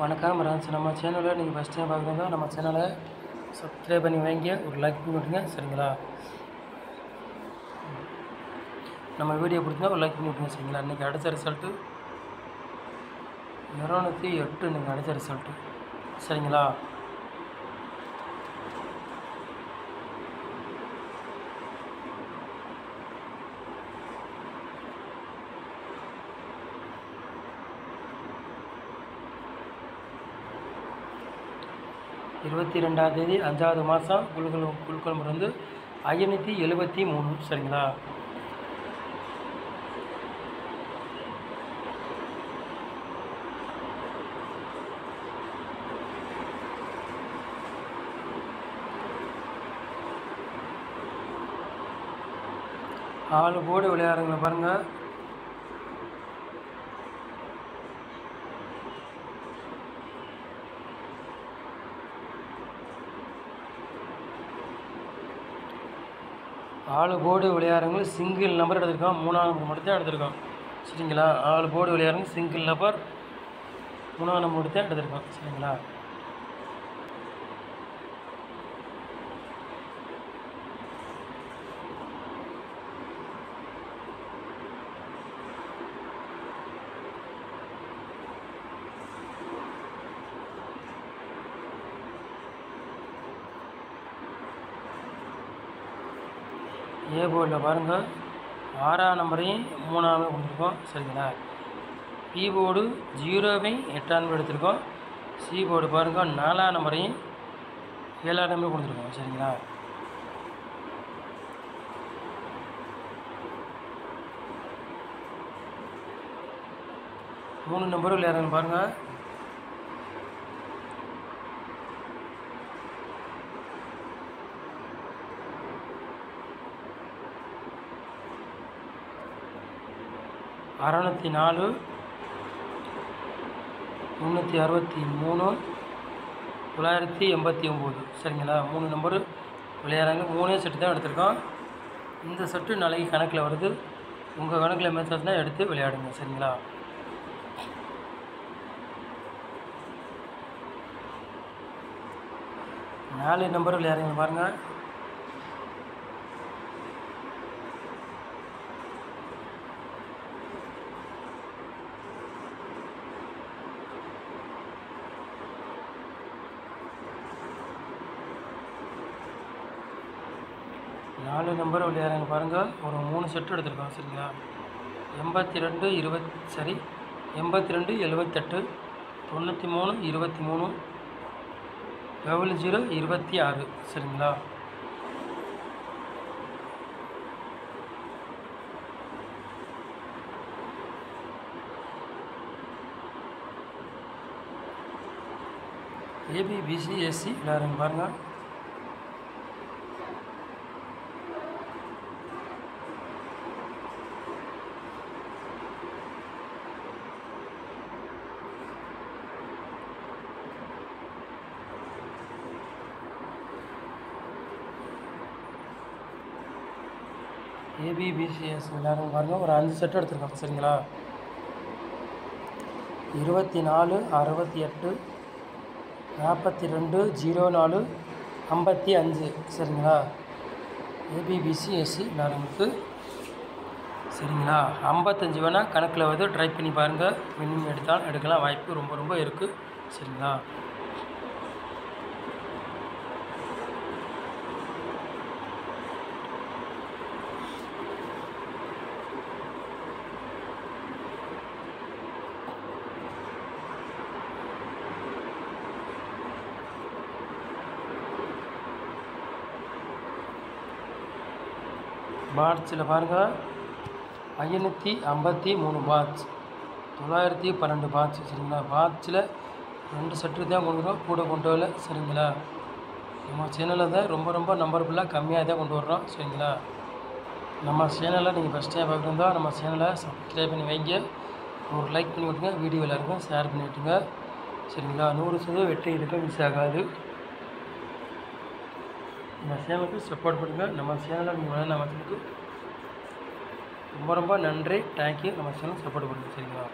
வணக்கம் ஃப்ரெண்ட்ஸ். நம்ம சேனலில் நீங்கள் ஃபஸ்ட் டைம் பார்க்குறீங்க, நம்ம சேனலை சப்ஸ்கிரைப் பண்ணி வைங்க, ஒரு லைக் பண்ணி விட்டுருங்க, சரிங்களா? நம்ம வீடியோ பிடிச்சிருந்தா ஒரு லைக் பண்ணி விட்டுருங்க, சரிங்களா? இன்றைக்கி அடித்த ரிசல்ட்டு 208 இன்றைக்கி அடித்த ரிசல்ட்டு, சரிங்களா? இருபத்தி 2ஆம் தேதி 5வது மாதம் குழுக்கள் வந்து 573, சரிங்களா? ஆளு போர்டு விளையாடுறவங்கள பாருங்கள். ஆளு போர்டு விளையாடுறவங்க சிங்கிள் நம்பர் எடுத்திருக்கோம், 3ஆம் நம்பர் மட்டும் தான் எடுத்திருக்கோம், சரிங்களா? ஆளு போர்டு விளையாடுறவங்க சிங்கிள் நம்பர் 3ஆம் நம்பர் மட்டும் தான் எடுத்திருக்கோம், சரிங்களா? ஏ போர்டில் பாருங்கள், 6ஆம் நம்பரையும் 3ஆம் நம்பர் கொடுத்துருக்கோம், சரிங்களா? பி போர்டு 0வையும் 8ஆம் நம்பர் எடுத்திருக்கோம். சி போர்டு பாருங்கள், 4ஆம் நம்பரையும் 7ஆம் நம்பர் கொடுத்துருக்கோம், சரிங்களா? மூணு நம்பரும் விளையாடுறாங்க பாருங்கள். அறநூற்றி 4, 363, 989, சரிங்களா? 3 நம்பரு விளையாடுறாங்க. 3 செட்டு தான் எடுத்திருக்கோம். இந்த செட்டு நாளைக்கு கணக்கில் வருது. உங்கள் கணக்கில் மெசேஜ் தான் எடுத்து விளையாடுங்க, சரிங்களா? நாலு நம்பர் விளையாடுறீங்க பாருங்கள். நாலு நம்பர் விளையாடுறாங்க பாருங்கள். ஒரு 3 செட்டு எடுத்திருக்கோம், சரிங்களா? 82, 20, சரி, 82, 78, 93, 23, 00, 26, சரிங்களா? ஏபி, பிசி, எஸ்சி விளையாடுறாங்க பாருங்கள். ஏபி, பிசிஎஸ் விளையாடுறவங்க பாருங்கள். ஒரு 5 செட்டு எடுத்துருக்கோம், சரிங்களா? 24, 68, 42, 04, 55, சரிங்களா? ஏபி, பிசி, எஸ்சி விளையாடுறவங்களுக்கு, சரிங்களா? 55 வேணால் கணக்கில் வந்து ட்ரை பண்ணி பாருங்கள். வின்னிங் எடுக்கலாம், வாய்ப்பு ரொம்ப இருக்குது, சரிங்களா? பாட்ஸில் பாருங்கள், 553 பாட்ஸ், 912 பாட்ஸ், சரிங்களா? பாட்ஸில் 2 செட்டு தான் கூட கொண்டு வரல, சரிங்களா? நம்ம சேனலில் தான் ரொம்ப நம்பர் ஃபுல்லாக கம்மியாக தான் கொண்டு வர்றோம், சரிங்களா? நம்ம சேனலில் நீங்கள் ஃபஸ்ட் டைம் பார்க்குறதா நம்ம சேனலை சப்ஸ்கிரைப் பண்ணி வைங்க, ஒரு லைக் பண்ணி விட்டுங்க, வீடியோ எல்லாருக்கும் ஷேர் பண்ணி விட்டுங்க, சரிங்களா? 100% வெற்றி இருக்க மிஸ் ஆகாது. நம்ம சேனலுக்கு சப்போர்ட் பண்ணுங்கள். நம்ம சேனலை நீங்கள் நம்ம சேனலுக்கு ரொம்ப நன்றி, தேங்க்யூ. நம்ம சேனல் சப்போர்ட் பண்ணுங்கள், சரிங்களா?